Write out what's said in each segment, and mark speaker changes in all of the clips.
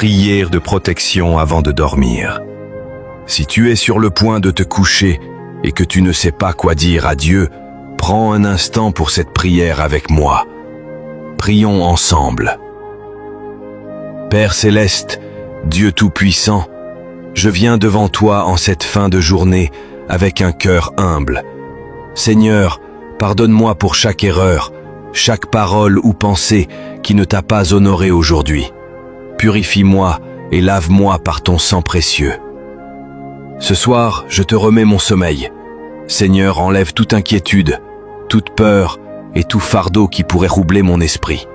Speaker 1: prière de protection avant de dormir. Si tu es sur le point de te coucher et que tu ne sais pas quoi dire à Dieu, prends un instant pour cette prière avec moi. Prions ensemble. Père céleste, Dieu tout-puissant, je viens devant toi en cette fin de journée avec un cœur humble. Seigneur, pardonne-moi pour chaque erreur, chaque parole ou pensée qui ne t'a pas honoré aujourd'hui. Purifie-moi et lave-moi par ton sang précieux. Ce soir, je te remets mon sommeil. Seigneur, enlève toute inquiétude, toute peur et tout fardeau qui pourrait troubler mon esprit.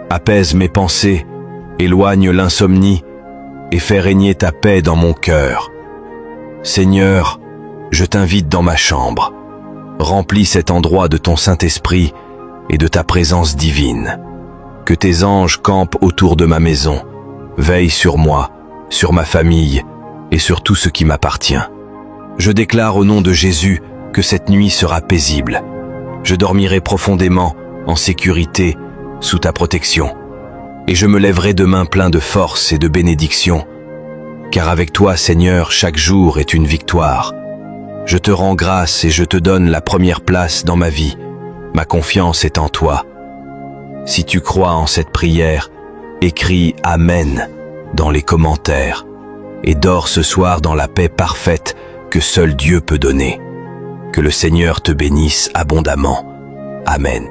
Speaker 1: Apaise mes pensées, éloigne l'insomnie et fais régner ta paix dans mon cœur. Seigneur, je t'invite dans ma chambre. Remplis cet endroit de ton Saint-Esprit et de ta présence divine. Que tes anges campent autour de ma maison, veillent sur moi, sur ma famille et sur tout ce qui m'appartient. Je déclare au nom de Jésus que cette nuit sera paisible. Je dormirai profondément, en sécurité, sous ta protection. Et je me lèverai demain plein de force et de bénédiction, car avec toi, Seigneur, chaque jour est une victoire. Je te rends grâce et je te donne la première place dans ma vie. Ma confiance est en toi. Si tu crois en cette prière, écris « Amen » dans les commentaires et dors ce soir dans la paix parfaite que seul Dieu peut donner. Que le Seigneur te bénisse abondamment. Amen.